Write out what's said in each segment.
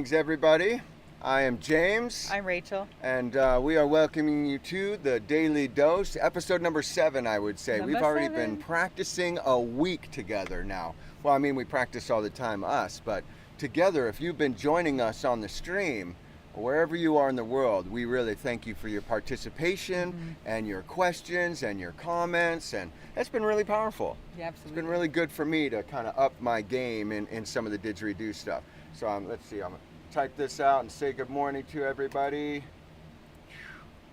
Greetings, everybody. I am James. I'm Rachel. And we are welcoming you to the Daily Dose, episode number 7, I would say. Number We've already 7. been practicing a week together now. Well, I mean, we practice all the time, us, but together, if you've been joining us on the stream, wherever you are in the world, we really thank you for your participation and your questions and your comments, and it's been really powerful. Yeah, absolutely. It's been really good for me to kind of up my game in some of the didgeridoo stuff. So let's see, I'm going to type this out and say good morning to everybody.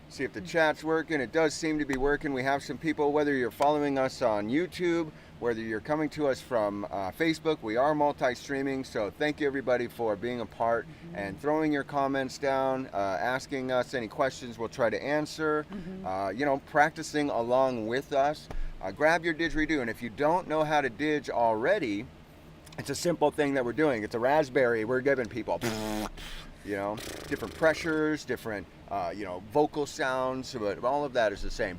See if the chat's working. It does seem to be working. We have some people, whether you're following us on YouTube, whether you're coming to us from Facebook, we are multi-streaming. So thank you everybody for being a part and throwing your comments down, asking us any questions we'll try to answer, practicing along with us. Grab your didgeridoo, and if you don't know how to didge already, it's a simple thing that we're doing. It's a raspberry we're giving people. Different pressures, different, vocal sounds, but all of that is the same.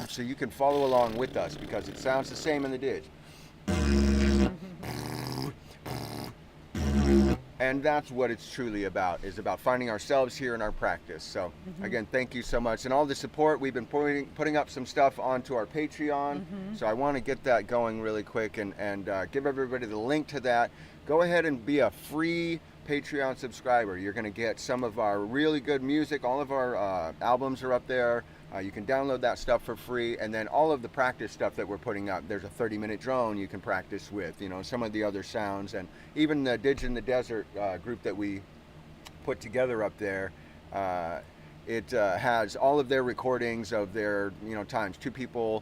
So you can follow along with us because it sounds the same in the didge. And that's what it's truly about, is about finding ourselves here in our practice. So again, thank you so much. And all the support, we've been putting up some stuff onto our Patreon. So I want to get that going really quick and give everybody the link to that. Go ahead and be a free Patreon subscriber. You're going to get some of our really good music. All of our albums are up there. You can download that stuff for free, and then all of the practice stuff that we're putting up. There's a 30-minute drone you can practice with, some of the other sounds, and even the Didge in the Desert group that we put together up there. It has all of their recordings of their times. 2 people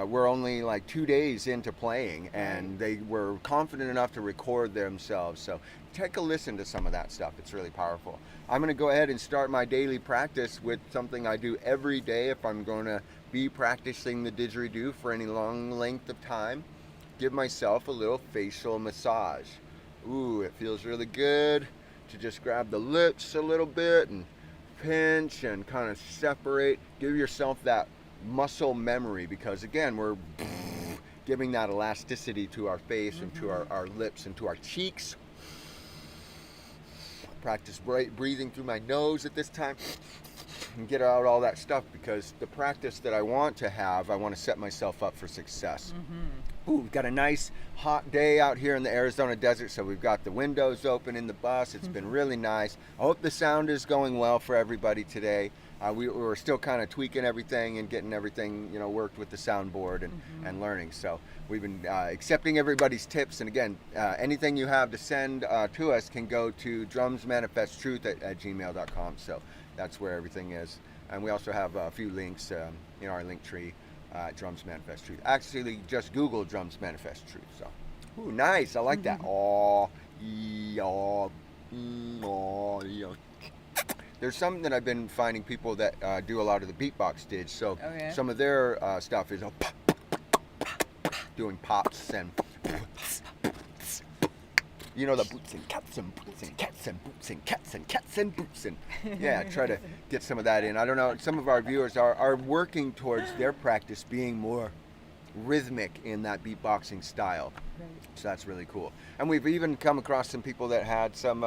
were only like 2 days into playing, and they were confident enough to record themselves. So take a listen to some of that stuff. It's really powerful. I'm going to go ahead and start my daily practice with something I do every day if I'm going to be practicing the didgeridoo for any long length of time. Give myself a little facial massage. Ooh, it feels really good to just grab the lips a little bit and pinch and kind of separate. Give yourself that muscle memory, because again, we're giving that elasticity to our face and to our lips and to our cheeks. Practice breathing through my nose at this time and get out all that stuff, because the practice that I want to have, I want to set myself up for success. Ooh, we've got a nice hot day out here in the Arizona desert, so we've got the windows open in the bus. It's been really nice. I hope the sound is going well for everybody today. We're still kind of tweaking everything and getting everything worked with the soundboard and learning. So we've been accepting everybody's tips, and again, anything you have to send to us can go to drumsmanifesttruth@gmail.com. So that's where everything is. And we also have a few links in our link tree. Drums Manifest Truth. Actually, just Google Drums Manifest Truth. So, ooh, nice. I like that. There's some that I've been finding people that do a lot of the beatbox didge. So some of their stuff is doing pops and the boots and cats and boots and cats and boots and cats and cats and boots and try to get some of that in. I don't know, some of our viewers are working towards their practice being more rhythmic in that beatboxing style. So that's really cool. And we've even come across some people that had some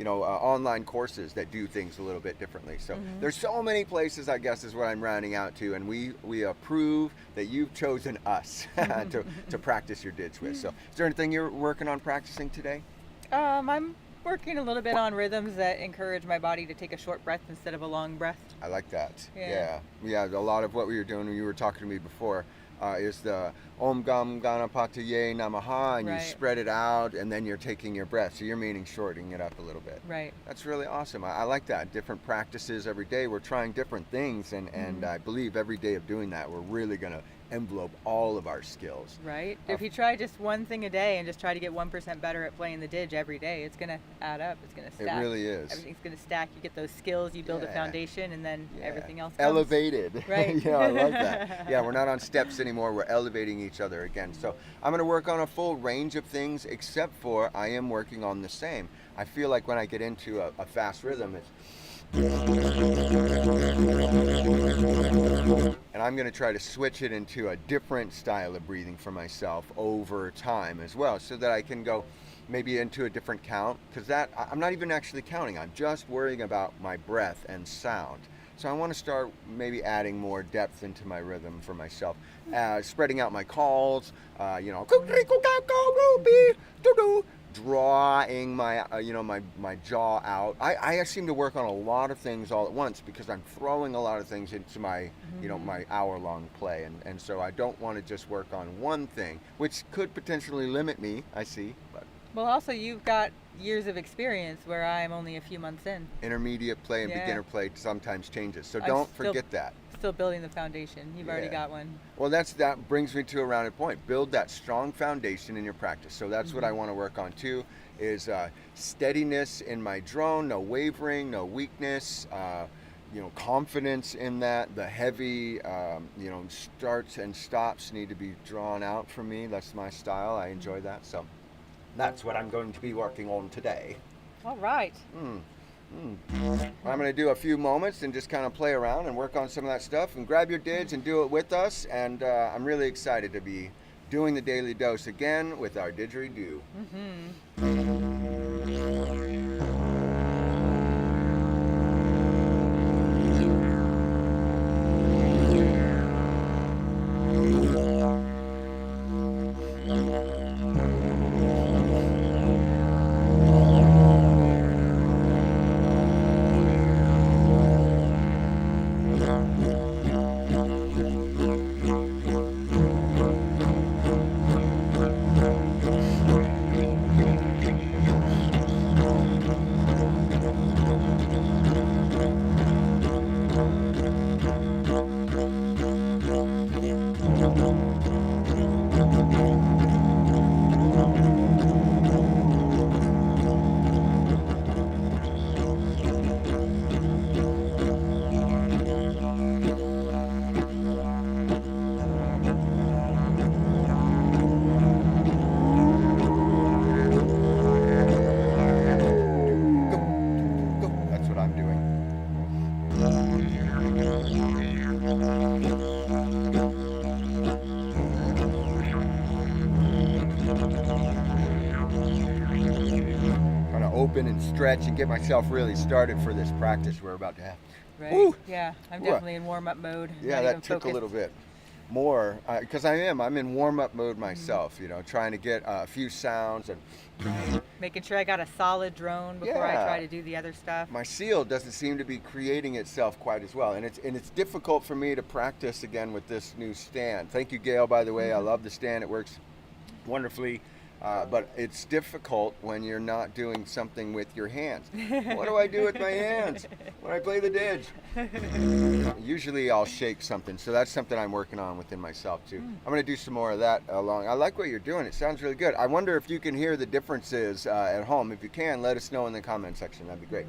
online courses that do things a little bit differently. So there's so many places, I guess, is what I'm rounding out to, and we approve that you've chosen us to practice your didge with. So is there anything you're working on practicing today? I'm working a little bit on rhythms that encourage my body to take a short breath instead of a long breath. I like that. Yeah. A lot of what we were doing when you were talking to me before is the Om Gam Ganapataye Namaha, and you spread it out, and then you're taking your breath. So you're meaning shortening it up a little bit. Right. That's really awesome. I like that. Different practices every day. We're trying different things, and I believe every day of doing that, we're really going to envelope all of our skills. Right. If you try just one thing a day and just try to get 1% better at playing the didge every day, it's going to add up. It's going to stack. It really is. Everything's going to stack. You get those skills, you build a foundation, and then everything else comes. Elevated. Right. I love that. We're not on steps anymore. We're elevating each other again. So I'm going to work on a full range of things, except for I am working on the same. I feel like when I get into a fast rhythm, it's And I'm going to try to switch it into a different style of breathing for myself over time as well, so that I can go maybe into a different count, because that I'm not even actually counting. I'm just worrying about my breath and sound. So I want to start maybe adding more depth into my rhythm for myself, spreading out my calls, drawing my my jaw out. I seem to work on a lot of things all at once because I'm throwing a lot of things into my my hour-long play, and so I don't want to just work on one thing, which could potentially limit me, I see. But Well, also you've got years of experience where I'm only a few months in. intermediate play and Yeah. beginner play sometimes changes, so I'm don't still- forget that. Still building the foundation. You've already Yeah. got one. Well, that brings me to a rounded point. Build that strong foundation in your practice. So that's what I want to work on too, is steadiness in my drone, no wavering, no weakness, confidence in that. The heavy, starts and stops need to be drawn out for me. That's my style. I enjoy that. So that's what I'm going to be working on today. All right. I'm going to do a few moments and just kind of play around and work on some of that stuff, and grab your dids and do it with us. And I'm really excited to be doing the daily dose again with our didgeridoo. That's what I'm doing. Kind of open and stretch and get myself really started for this practice we're about to have. Right. Woo! Yeah. I'm Woo. definitely in warm-up mode. Yeah, not that even took focused. a little bit more, because I'm in warm-up mode myself, trying to get a few sounds, and Making sure I got a solid drone before I Yeah. try to do the other stuff. my seal doesn't seem to be creating itself quite as well, and it's difficult for me to practice again with this new stand. Thank you, Gail, by the way. I love the stand. It works wonderfully. But it's difficult when you're not doing something with your hands. What do I do with my hands when I play the didge? Usually I'll shake something, so that's something I'm working on within myself too. I'm going to do some more of that along. I like what you're doing. It sounds really good. I wonder if you can hear the differences at home. If you can, let us know in the comment section. That'd be great.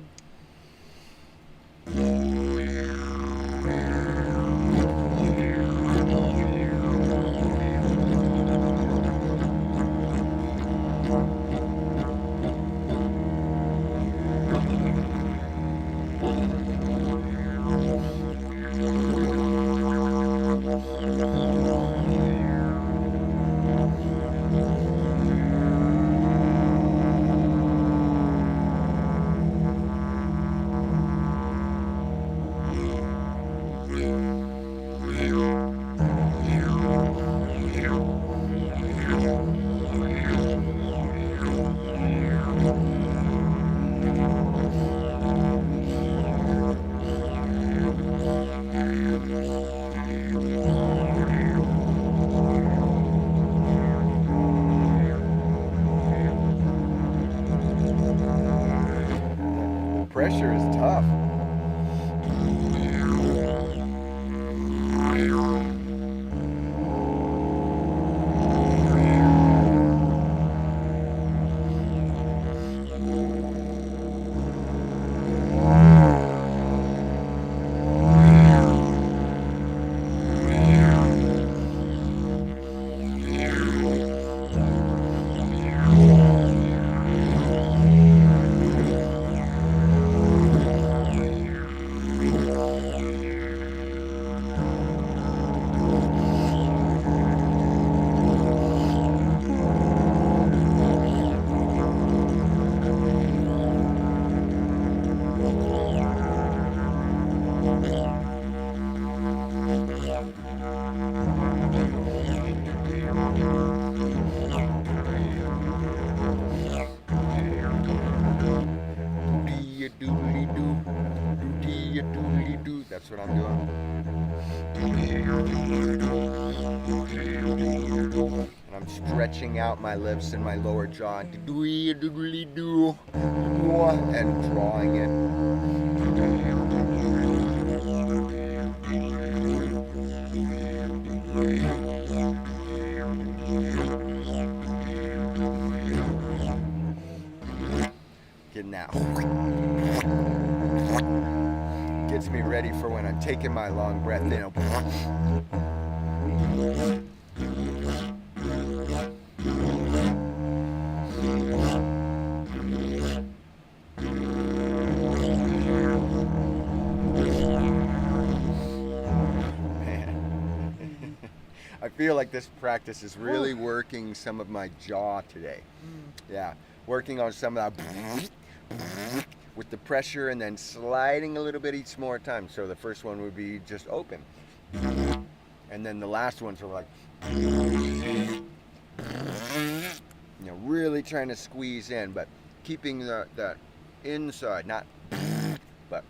Pressure is tough. what I'm doing. And I'm stretching out my lips and my lower jaw. And drawing it. Getting out. Gets me ready for when I'm taking my long breath in. I feel like this practice is really working some of my jaw today. Yeah, working on some of that with the pressure and then sliding a little bit each more time. So the first one would be just open. And then the last ones are like, really trying to squeeze in, but keeping the inside, not, but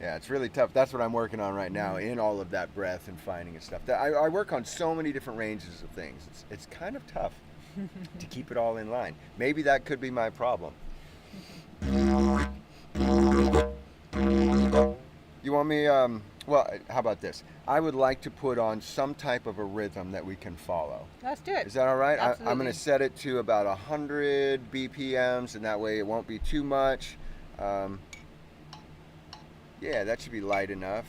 yeah, it's really tough. That's what I'm working on right now in all of that breath and finding and stuff. I work on so many different ranges of things. It's kind of tough to keep it all in line. Maybe that could be my problem. You want me, well, how about this? I would like to put on some type of a rhythm that we can follow. Let's do it. Is that all right? Absolutely. I'm going to set it to about 100 BPMs, and that way it won't be too much. Yeah, that should be light enough.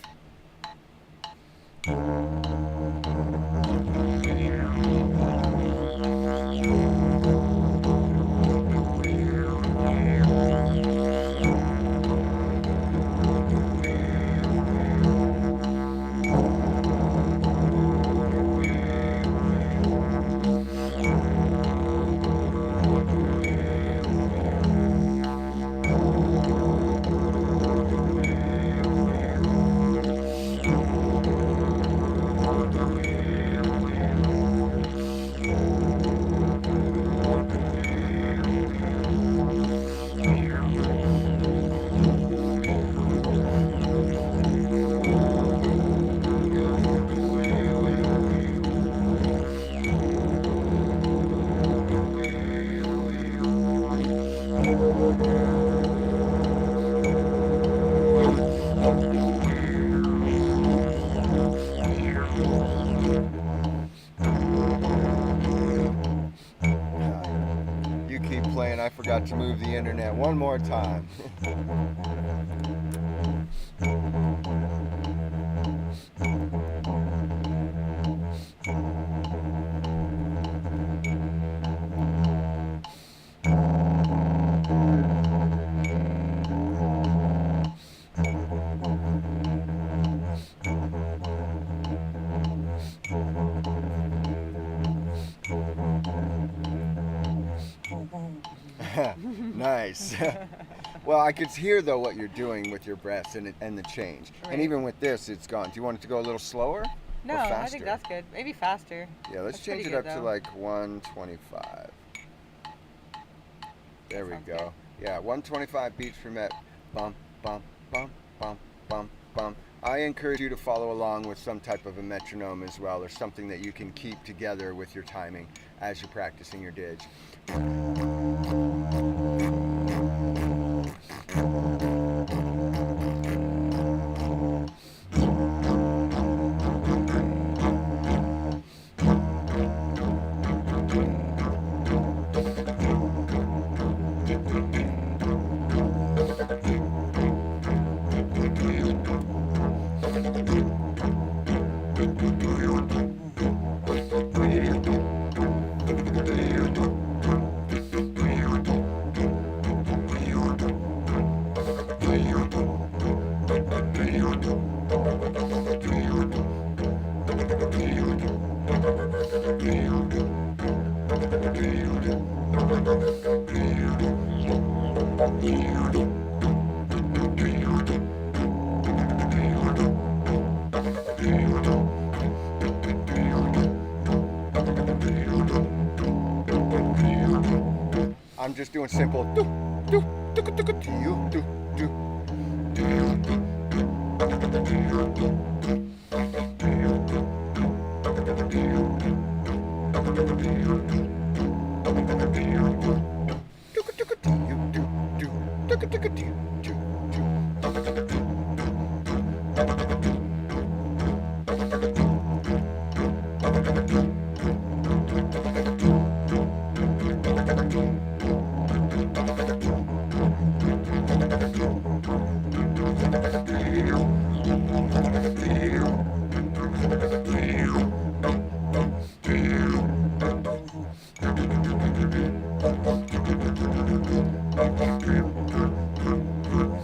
You keep playing. I forgot to move the internet one more time. Nice. Well, I could hear though what you're doing with your breaths and the change. Right. And even with this, it's gone. Do you want it to go a little slower? No, or faster? I think that's good. Maybe faster. Yeah, let's That's change it pretty up good, to though. like 125. There we sounds go. good. Yeah, 125 beats per minute. Bump, bump, bump, bump, bump, bump. I encourage you to follow along with some type of a metronome as well, or something that you can keep together with your timing as you're practicing your didge. I'm just doing simple do do do do do do do do.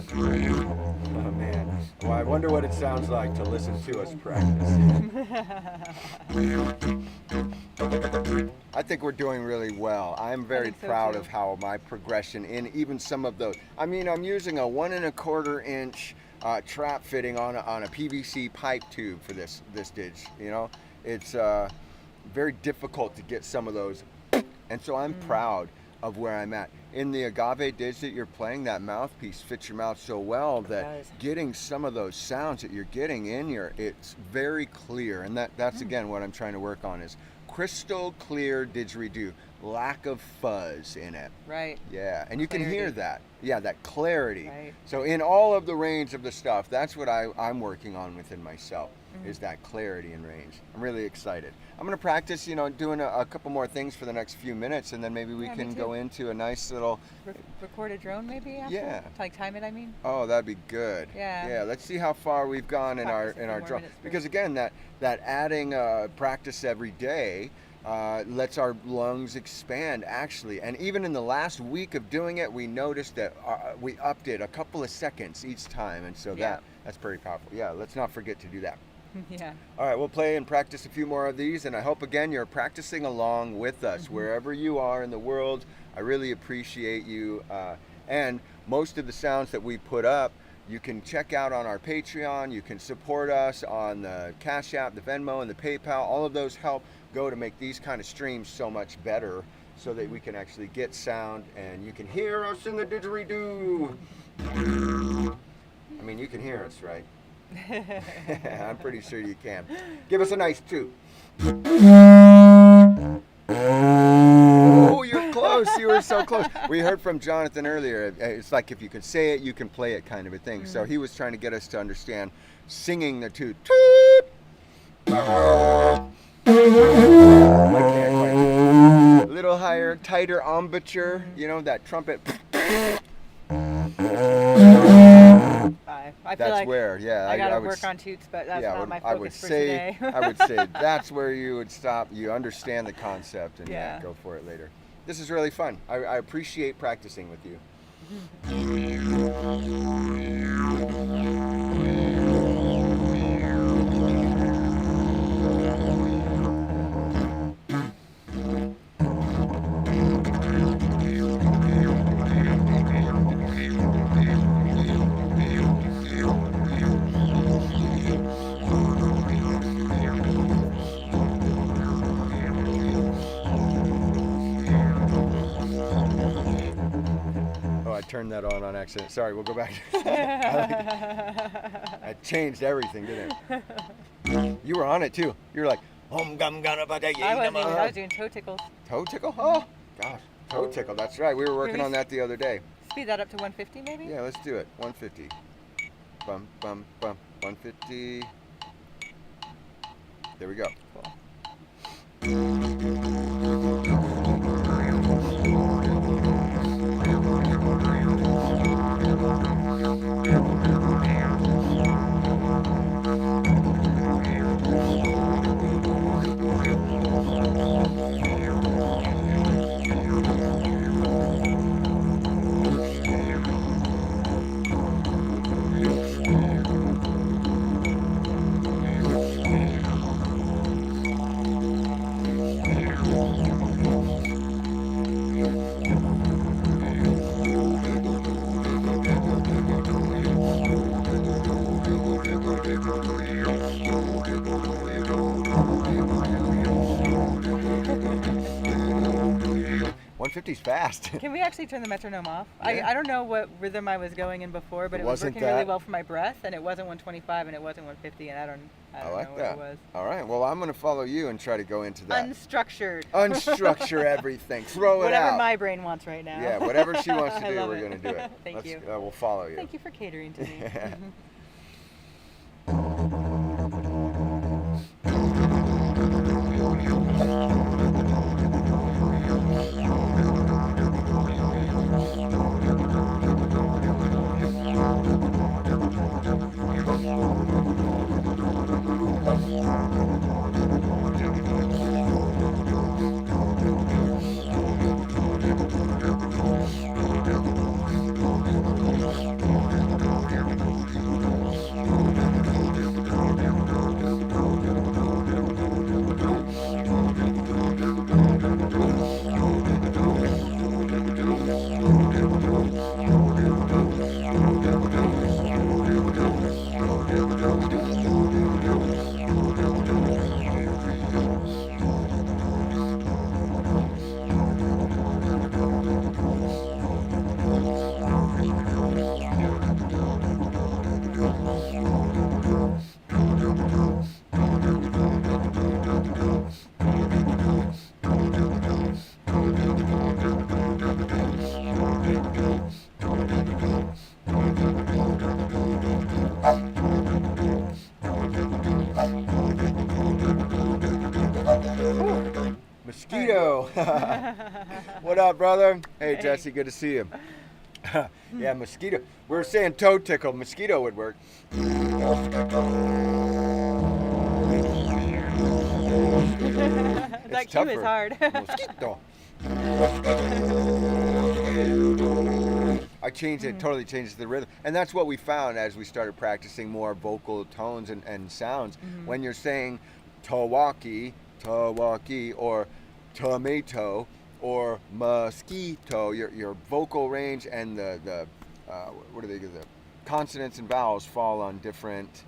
Oh man. Well, I wonder what it sounds like to listen to us practice. I think we're doing really well. I'm very think so, proud too. of how my progression in even some of those. I mean, I'm using a 1¼ inch trap fitting on a PVC pipe tube for this didge. You know, it's very difficult to get some of those, and so I'm proud of where I'm at. In the agave didge that you're playing, that mouthpiece fits your mouth so well that does. getting some of those sounds that you're getting in here, it's very clear. And that's again what I'm trying to work on is crystal clear didgeridoo, lack of fuzz in it. Right. Yeah, and you can Clarity. hear that. Yeah, that clarity. Right. So in all of the range of the stuff, that's what I'm working on within myself, is that clarity and range. I'm really excited. I'm going to practice, doing a couple more things for the next few minutes, and then maybe we Yeah, me can too. go into a nice little, Record a drone maybe after? Yeah. Like time it, I mean? oh, that'd be good. Yeah. Yeah, let's see how far we've gone in our Practice a few more drum. minutes first. Because again, that adding practice every day lets our lungs expand actually. And even in the last week of doing it, we noticed that we upped it a couple of seconds each time, and so Yeah. that's pretty powerful. Yeah, let's not forget to do that. Yeah. All right, we'll play and practice a few more of these, and I hope again you're practicing along with us wherever you are in the world. I really appreciate you, and most of the sounds that we put up you can check out on our Patreon. You can support us on the Cash App, the Venmo, and the PayPal. All of those help go to make these kind of streams so much better, so that we can actually get sound and you can hear us in the didgeridoo. I mean, you can hear us, right? I'm pretty sure you can. Give us a nice toot. Oh, you're close. You were so close. We heard from Jonathan earlier. It's like if you can say it, you can play it kind of a thing. So he was trying to get us to understand singing the toot. Toot! A little higher, tighter embouchure. You know, that trumpet. I feel That's like where, yeah. I gotta would work on toots, but that's yeah, not my I would focus for say, today. I would say that's where you would stop. You understand the concept and Yeah. go for it later. This is really fun. I appreciate practicing with you. I turned that on accident. Sorry, we'll go back. I changed everything, didn't it? You were on it too. You were like, "Om gum gana ba da ye I wasn't even. namaha." I was doing toe tickles. Toe tickle? Oh, gosh, toe tickle. That's right. We were working on that the other day. Speed that up to 150, maybe. Yeah, let's do it. 150. Bum bum bum. 150. There we go. Cool. 150's fast. Can we actually turn the metronome off? Yeah. I don't know what rhythm I was going in before, but it was wasn't working really that? well for my breath, and it wasn't 125 and it wasn't 150, and I don't like know what that. it was. All right. Well, I'm going to follow you and try to go into that. Unstructured. Unstructure everything. Throw it Whatever out. my brain wants right now. Yeah, whatever she wants to I do, love we're it. going to do it. Thank you. We'll follow you. Thank you for catering to me. Mosquito. What up, brother? Hey, Hey. Jesse, good to see you. Yeah, mosquito. We were saying toe tickle. Mosquito would work. That cue is hard. Mosquito. I changed it, totally changed the rhythm. And that's what we found as we started practicing more vocal tones and sounds. When you're saying tawaki, or tomato, or mosquito, your vocal range and the consonants and vowels fall on different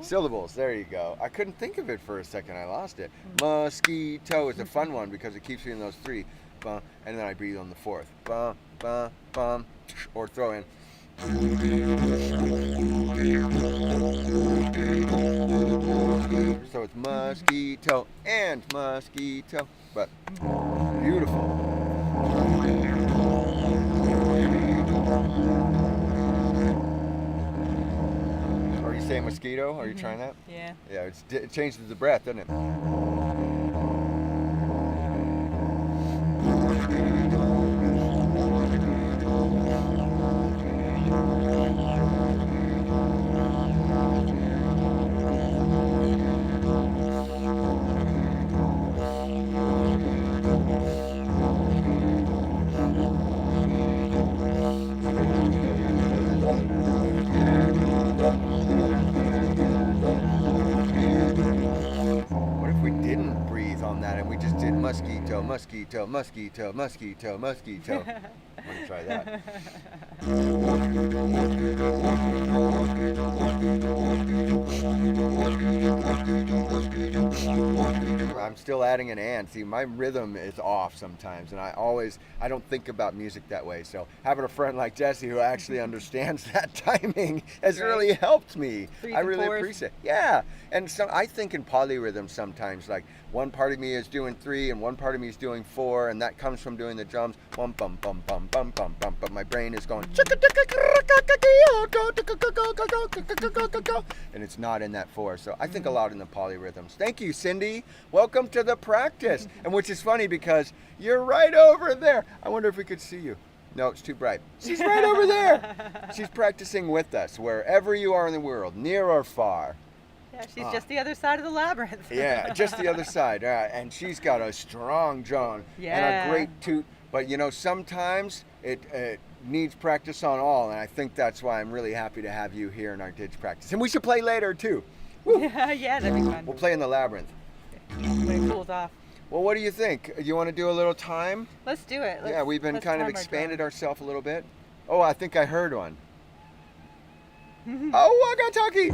syllables. There you go. I couldn't think of it for a second. I lost it. Mosquito is a fun one because it keeps me in those three. And then I breathe on the fourth. Or throw in. So it's mosquito and mosquito. But beautiful. Are you saying mosquito? Are you trying that? Yeah. Yeah, it changes the breath, doesn't it? What if we didn't breathe on that and we just did mosquito, mosquito, mosquito, mosquito, mosquito? I'm gonna try that. I'm still adding an and. See, my rhythm is off sometimes, and I don't think about music that way. So having a friend like Jesse who actually understands that timing has really helped me. Threes I and really fours. appreciate it. Yeah, and so I think in polyrhythms sometimes, like one part of me is doing 3 and one part of me is doing 4, and that comes from doing the drums. Bum bum bum bum bum bum bum. But my brain is going, and it's not in that 4. So I think a lot in the polyrhythms. Thank you, Cindy. Welcome to the practice. And which is funny because you're right over there. I wonder if we could see you. No, it's too bright. She's right over there. She's practicing with us wherever you are in the world, near or far. Yeah, she's just the other side of the labyrinth. Yeah, just the other side. And she's got a strong drone and Yeah. a great toot. But you know, sometimes it needs practice on all, and I think that's why I'm really happy to have you here in our Didge practice. And we should play later too. Woo. Yeah, that'd be fun. We'll play in the labyrinth. When it cools off. Well, what do you think? You want to do a little time? Let's do it. Yeah, we've been let's kind of time our expanded drum. ourselves a little bit. Oh, I think I heard one. Oh, Wakataki!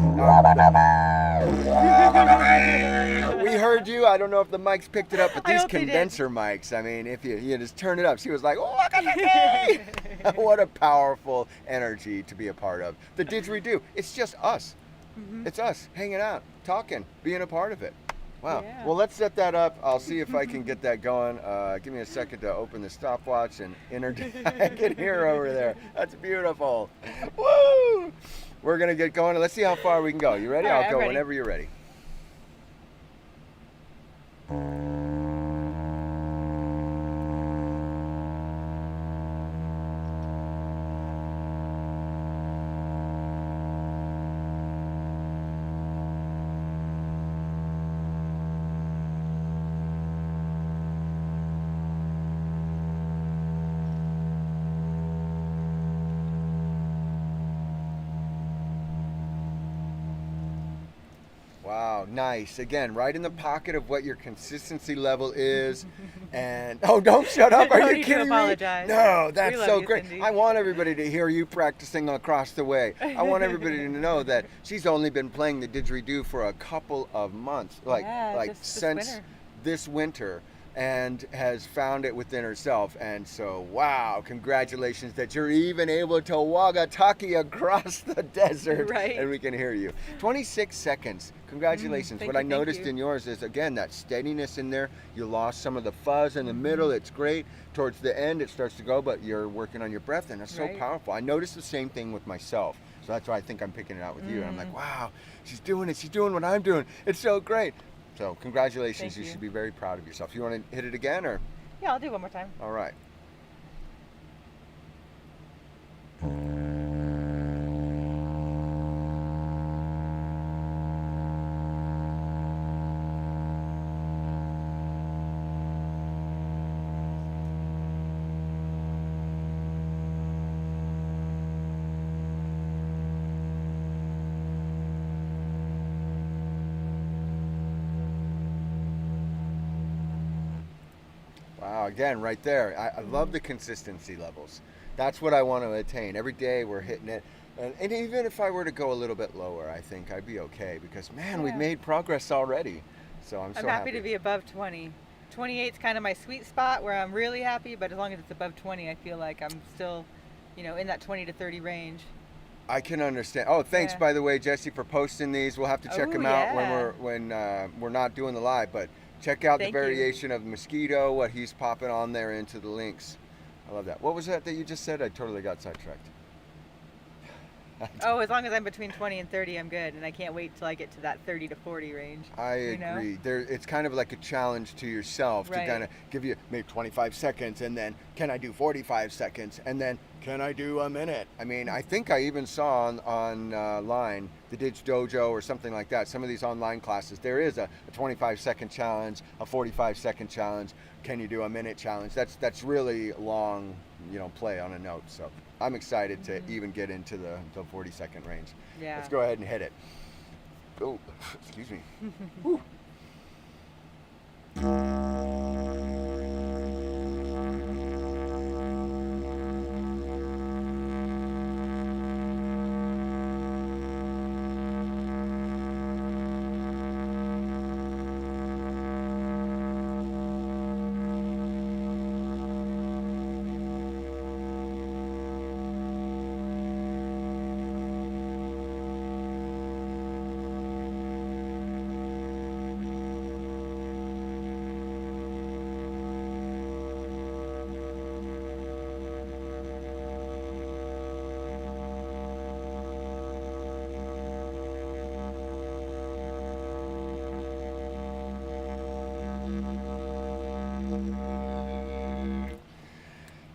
We heard you. I don't know if the mics picked it up, but I these hope they did. condenser mics, I mean, if you just turn it up, she was like, oh, look at the What a powerful energy to be a part of. The didgeridoo, it's just us. It's us hanging out, talking, being a part of it. Wow. Yeah. Well, let's set that up. I'll see if I can get that going. Give me a second to open the stopwatch and I can hear over there. That's beautiful. Woo! We're going to get going. Let's see how far we can go. You ready? All right, I'll go I'm ready. whenever you're ready. Wow, nice. Again, right in the pocket of what your consistency level is. And oh, don't shut up. Are No you need to kidding me? apologize. No, that's We love so you, great. Cindy. I want everybody to hear you practicing across the way. I want everybody to know that she's only been playing the didgeridoo for a couple of months, like just this since winter. this winter, and has found it within herself. And so, wow, congratulations that you're even able to walkie-talkie across the desert. Right. And we can hear you. 26 seconds. Congratulations. Thank What you, I thank noticed you. in yours is, again, that steadiness in there. You lost some of the fuzz in the middle. It's great. Towards the end, it starts to go, but you're working on your breath, and it's so Right. powerful. I noticed the same thing with myself. So that's why I think I'm picking it out with you. And I'm like, wow, she's doing it. She's doing what I'm doing. It's so great. So congratulations. Thank You you. should be very proud of yourself. You want to hit it again, or? Yeah, I'll do it one more time. All right. Wow, again, right there. I love the consistency levels. That's what I want to attain. Every day we're hitting it. And even if I were to go a little bit lower, I think I'd be okay because, man, we've Yeah. made progress already. So I'm so I'm happy to be above 20. 28 is kind of my sweet spot where I'm really happy, but as long as it's above 20, I feel like I'm still, in that 20 to 30 range. I can understand. Oh, thanks, Yeah. by the way, Jesse, for posting these. We'll have to check Oh, them out yeah. when we're not doing the live. But check out Thank the you. variation of mosquito, what he's popping on there into the links. I love that. What was that you just said? I totally got sidetracked. Oh, as long as I'm between 20 and 30, I'm good, and I can't wait till I get to that 30 to 40 range. I you know? agree. It's kind of like a challenge to yourself to Right. kind of give you maybe 25 seconds, and then can I do 45 seconds, and then can I do a minute? I mean, I think I even saw online the Ditch Dojo or something like that. Some of these online classes, there is a 25-second challenge, a 45-second challenge. Can you do a minute challenge? That's really long, play on a note. So I'm excited to even get into the 40-second range. Yeah. Let's go ahead and hit it. Oh, excuse me. Whew.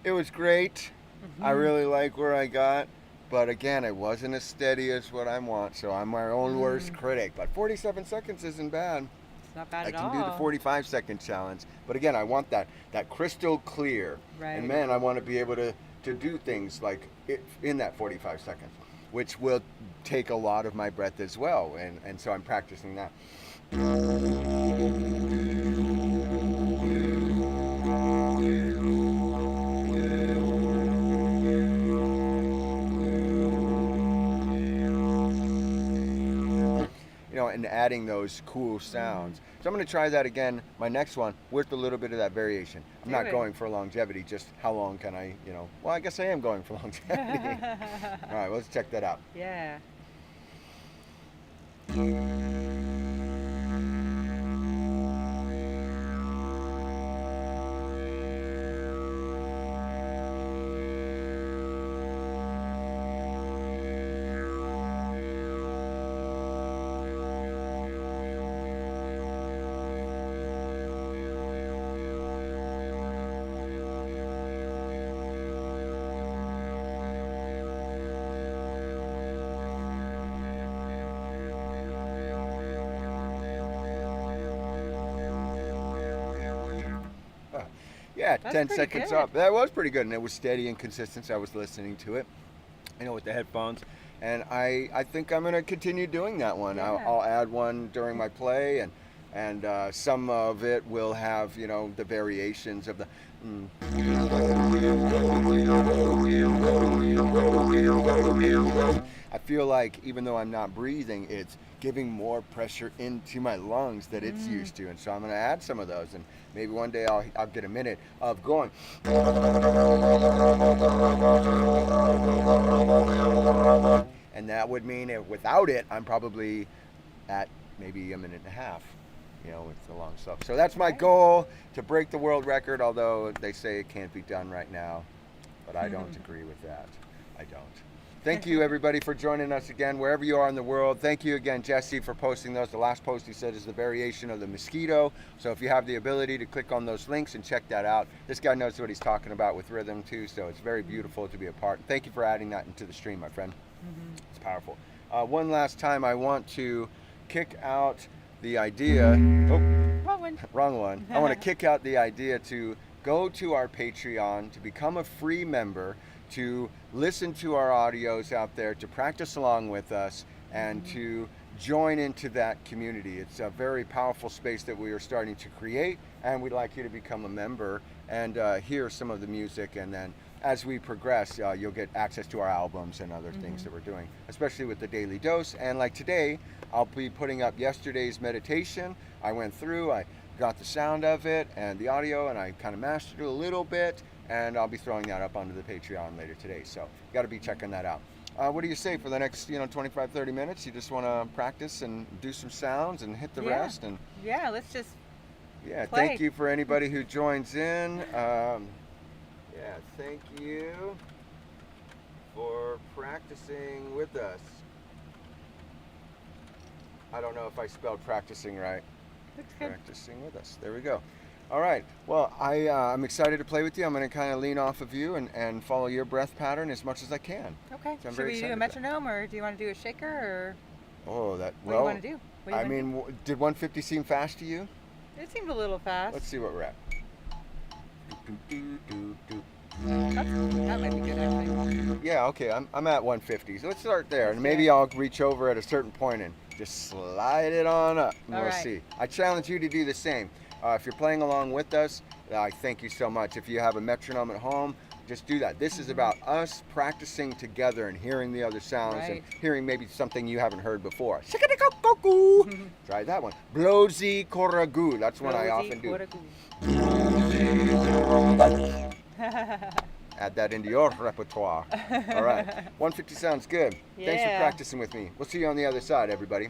It was great. I really like where I got, but again, it wasn't as steady as what I want, so I'm my own worst critic. But 47 seconds isn't bad. It's not bad I at can all. do the 45-second challenge, but again, I want that crystal clear. Right. And man, I want to be able to do things like in that 45 seconds, which will take a lot of my breath as well, and so I'm practicing that. and adding those cool sounds. So I'm going to try that again, my next one, with a little bit of that variation. I'm not going for longevity, just how long can I, well, I guess I am going for longevity. All right, well, let's check that out. Yeah. Yeah, That's 10 pretty seconds good. up. That was pretty good, and it was steady and consistent. So I was listening to it, with the headphones, and I think I'm going to continue doing that one. Yeah. I'll add one during my play, and some of it will have the variations of the. I feel like even though I'm not breathing, it's giving more pressure into my lungs that it's used to, and so I'm going to add some of those, and maybe one day I'll get a minute of going. And that would mean without it, I'm probably at maybe a minute and a half, with the long stuff. So that's my goal, to break the world record, although they say it can't be done right now, but I don't agree with that. I don't. Thank you, everybody, for joining us again, wherever you are in the world. Thank you again, Jesse, for posting those. The last post he said is the variation of the mosquito. So if you have the ability to click on those links and check that out, this guy knows what he's talking about with rhythm, too. So it's very beautiful to be a part. Thank you for adding that into the stream, my friend. It's powerful. One last time, I want to kick out the idea. Oh, wrong one. I want to kick out the idea to go to our Patreon, to become a free member, to listen to our audios out there, to practice along with us, and to join into that community. It's a very powerful space that we are starting to create, and we'd like you to become a member and hear some of the music, and then as we progress, you'll get access to our albums and other things that we're doing, especially with the Daily Dose. And like today, I'll be putting up yesterday's meditation. I went through, I got the sound of it and the audio, and I kind of mastered it a little bit, and I'll be throwing that up onto the Patreon later today. So you got to be checking that out. What do you say for the next 25-30 minutes? You just want to practice and do some sounds and hit the rest? And yeah, let's just play. Thank you for anybody who joins in. Thank you for practicing with us. I don't know if I spelled practicing right. Looks good. Practicing with us. There we go. All right. Well, I'm excited to play with you. I'm going to kind of lean off of you and follow your breath pattern as much as I can. Okay. So Should we do a metronome, or do you want to do a shaker, or what do you want to do? Did 150 seem fast to you? It seemed a little fast. Let's see what we're at. That might be good, actually. Yeah, okay, I'm at 150. So let's start there, and That's maybe good. I'll reach over at a certain point and just slide it on up. And All we'll right. see. I challenge you to do the same. If you're playing along with us, I thank you so much. If you have a metronome at home, just do that. This is about us practicing together and hearing the other sounds and hearing maybe something you haven't heard before. Try that one. Blozi koragu. That's one I often do. Add that into your repertoire. All right. 150 sounds good. Thanks for Yeah. practicing with me. We'll see you on the other side, everybody.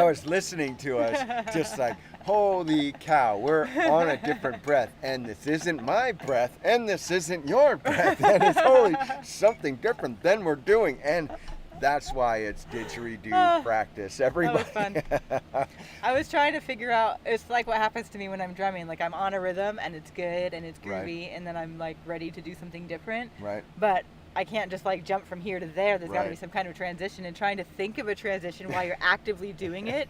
was listening to us, just like, holy cow, we're on a different breath, and this isn't my breath, and this isn't your breath, and it's totally something different than we're doing, and that's why it's didgeridoo practice, everybody. That was fun. I was trying to figure out, it's like what happens to me when I'm drumming. Like I'm on a rhythm and it's good and it's groovy, and then I'm like ready to do something different. Right. But I can't just like jump from here to there. There's got to Right. be some kind of transition, and trying to think of a transition while you're actively doing it,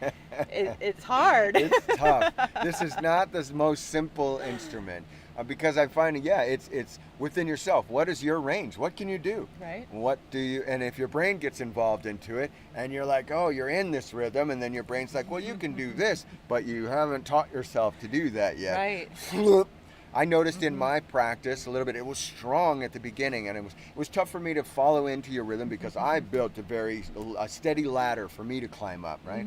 it's hard. It's tough. This is not the most simple instrument. Because I'm finding, it's within yourself. What is your range? What can you do? Right. What do you, and if your brain gets involved into it, and you're like, oh, you're in this rhythm, and then your brain's like, well, you can do this, but you haven't taught yourself to do that yet. Right. I noticed in my practice a little bit, it was strong at the beginning, and it was tough for me to follow into your rhythm because I built a steady ladder for me to climb up, right?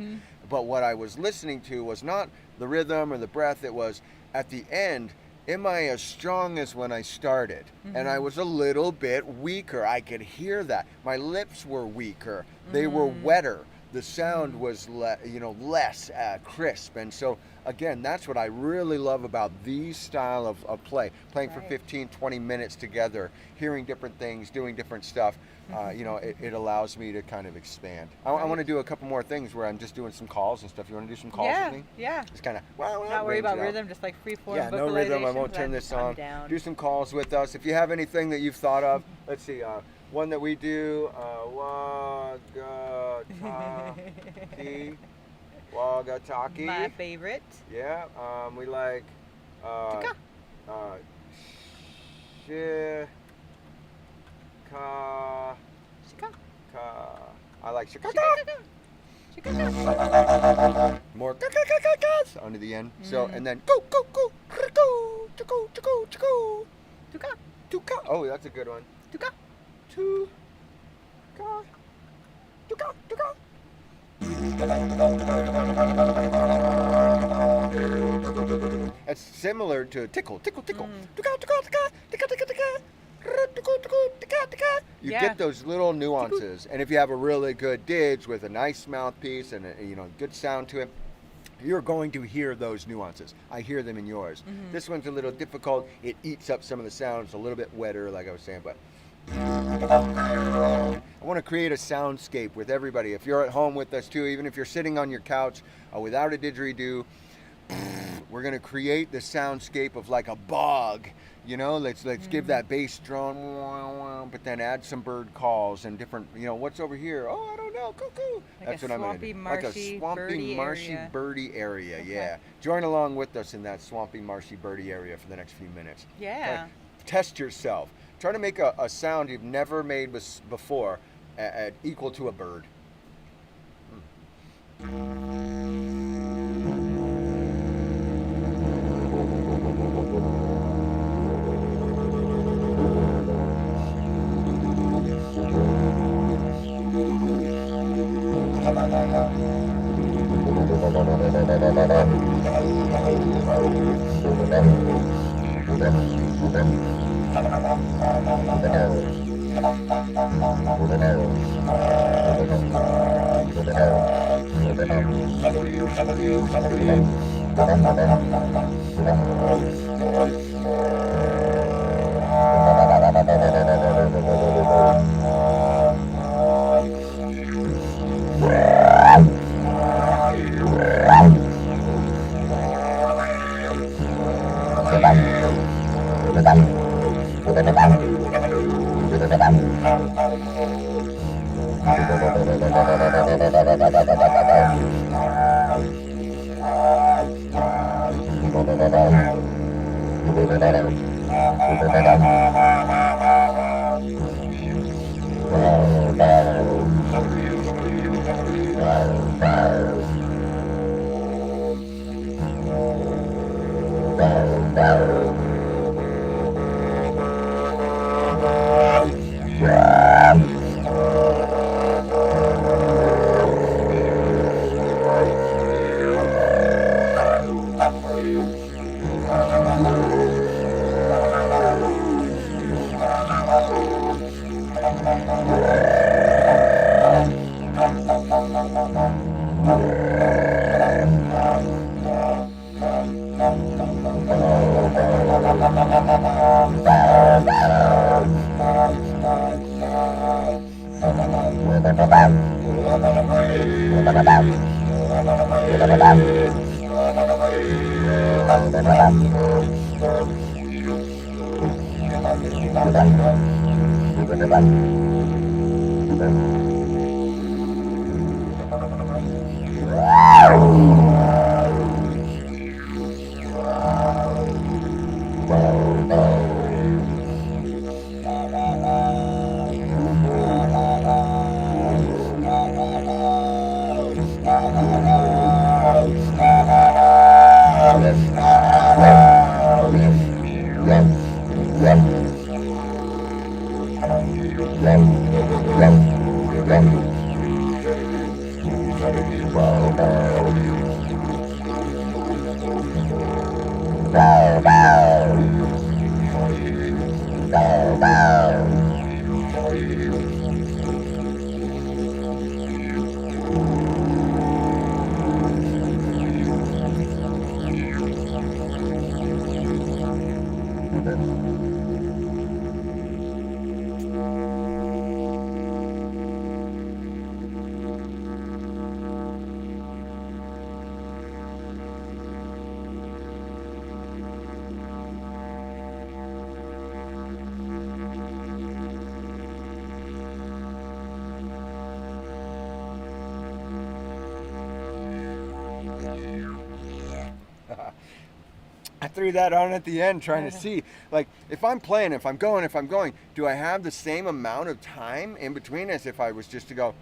But what I was listening to was not the rhythm or the breath, it was at the end, am I as strong as when I started? And I was a little bit weaker. I could hear that. My lips were weaker. They were wetter. The sound was less crisp. And so, again, that's what I really love about these style of playing for 15, 20 minutes together, hearing different things, doing different stuff. It allows me to kind of expand. I want to do a couple more things where I'm just doing some calls and stuff. You want to do some calls with me? Yeah. Just kind of, Not worry about rhythm, just like free form. Yeah, no rhythm. I won't turn this on. Do some calls with us. If you have anything that you've thought of, let's see. One that we do, Wagataki. My favorite. Yeah, we like I like more onto the end. So and then go tuka. Oh, that's a good one. Tuka. It's similar to tickle. You get those little nuances, and if you have a really good didge with a nice mouthpiece and a good sound to it, you're going to hear those nuances. I hear them in yours. This one's a little difficult. It eats up some of the sounds, a little bit wetter, like I was saying, but I want to create a soundscape with everybody. If you're at home with us too, even if you're sitting on your couch without a didgeridoo, we're going to create the soundscape of like a bog. Let's give that bass drone, but then add some bird calls and different, what's over here? Oh, I don't know, cuckoo. That's what I'm going to do. Like a swampy, marshy, birdie area. Okay. Yeah. Join along with us in that swampy, marshy, birdie area for the next few minutes. Yeah. Test yourself. Try to make a sound you've never made before equal to a bird. I threw that on at the end trying to see, like, if I'm playing, if I'm going, do I have the same amount of time in between as if I was just to go,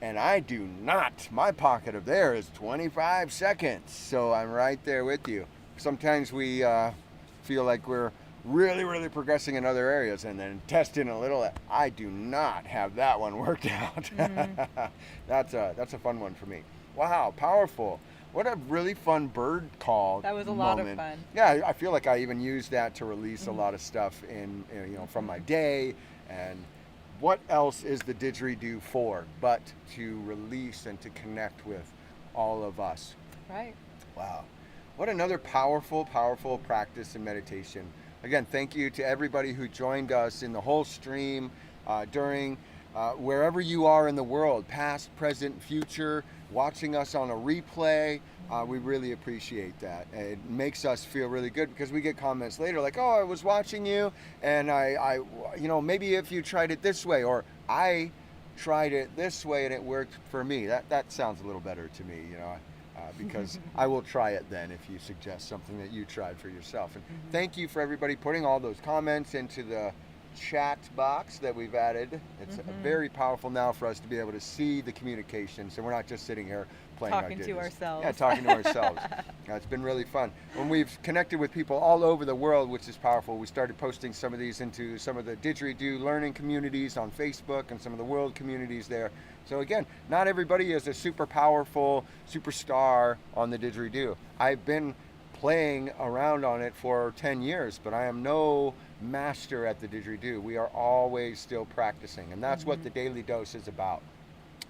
and I do not. My pocket of there is 25 seconds, so I'm right there with you. Sometimes we feel like we're really progressing in other areas and then testing a little. I do not have that one worked out. Mm-hmm. That's a fun one for me. Wow, powerful. What a really fun bird call. That was a lot of fun. Yeah, I feel like I even used that to release a lot of stuff from my day. And what else is the didgeridoo for but to release and to connect with all of us? Right. Wow. What another powerful practice and meditation. Again, thank you to everybody who joined us in the whole stream during wherever you are in the world, past, present, future, watching us on a replay. We really appreciate that. It makes us feel really good because we get comments later like, oh, I was watching you and I maybe if you tried it this way, or I tried it this way and it worked for me. That sounds a little better to me, because I will try it then if you suggest something that you tried for yourself. And thank you for everybody putting all those comments into the chat box that we've added. It's very powerful now for us to be able to see the communication, so we're not just sitting here playing talking to ourselves. Yeah, talking to ourselves. It's been really fun. When we've connected with people all over the world, which is powerful, we started posting some of these into some of the didgeridoo learning communities on Facebook and some of the world communities there. So again, not everybody is a super powerful superstar on the didgeridoo. I've been playing around on it for 10 years, but I am no master at the didgeridoo. We are always still practicing, and that's what the daily dose is about.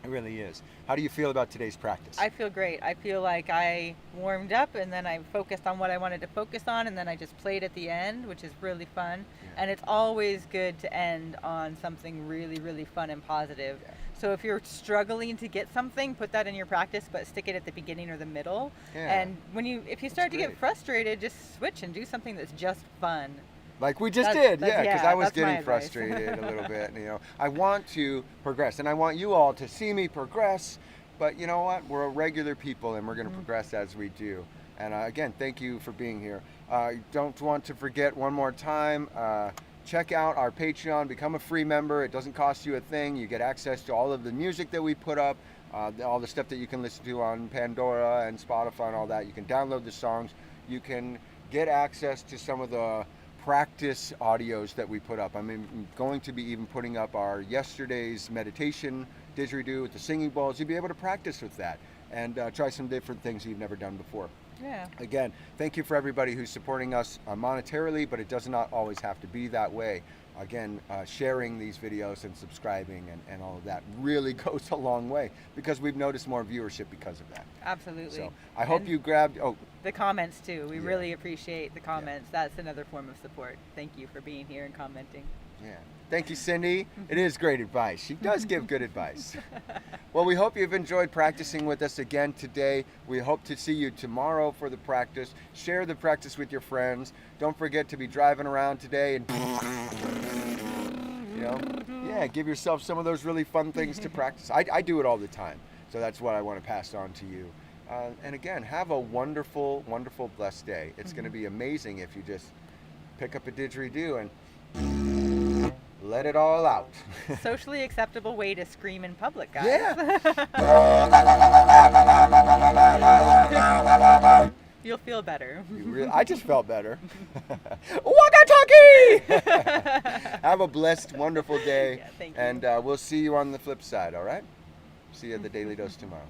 It really is. How do you feel about today's practice? I feel great. I feel like I warmed up and then I focused on what I wanted to focus on, and then I just played at the end, which is really fun. Yeah. And it's always good to end on something really fun and positive. Yeah. So if you're struggling to get something, put that in your practice, but stick it at the beginning or the middle. Yeah. And if you start to get frustrated, just switch and do something that's just fun. Like we just did, because I was getting frustrated a little bit. I want to progress, and I want you all to see me progress, but you know what? We're regular people, and we're going to progress as we do. And again, thank you for being here. Don't want to forget one more time, check out our Patreon, become a free member. It doesn't cost you a thing. You get access to all of the music that we put up, all the stuff that you can listen to on Pandora and Spotify and all that. You can download the songs. You can get access to some of the practice audios that we put up. I'm going to be even putting up our yesterday's meditation didgeridoo with the singing bowls. You'll be able to practice with that and try some different things you've never done before. Yeah. Again, thank you for everybody who's supporting us monetarily, but it does not always have to be that way. again, sharing these videos and subscribing and all of that really goes a long way, because we've noticed more viewership because of that. Absolutely. So I hope you grabbed. Oh, the comments too. We Yeah. really appreciate the comments. That's another form of support. Thank you for being here and commenting. yeah. Thank you, Cindy. It is great advice. She does give good advice. Well, we hope you've enjoyed practicing with us again today. We hope to see you tomorrow for the practice. Share the practice with your friends. Don't forget to be driving around today and, give yourself some of those really fun things to practice. I do it all the time. So that's what I want to pass on to you. And again, have a wonderful, wonderful, blessed day. It's going to be amazing if you just pick up a didgeridoo and let it all out. Socially acceptable way to scream in public, guys. Yeah. You'll feel better. I just felt better. Waka-talkie! Have a blessed, wonderful day. Yeah, thank you. And we'll see you on the flip side, all right? See you at the Daily Dose tomorrow.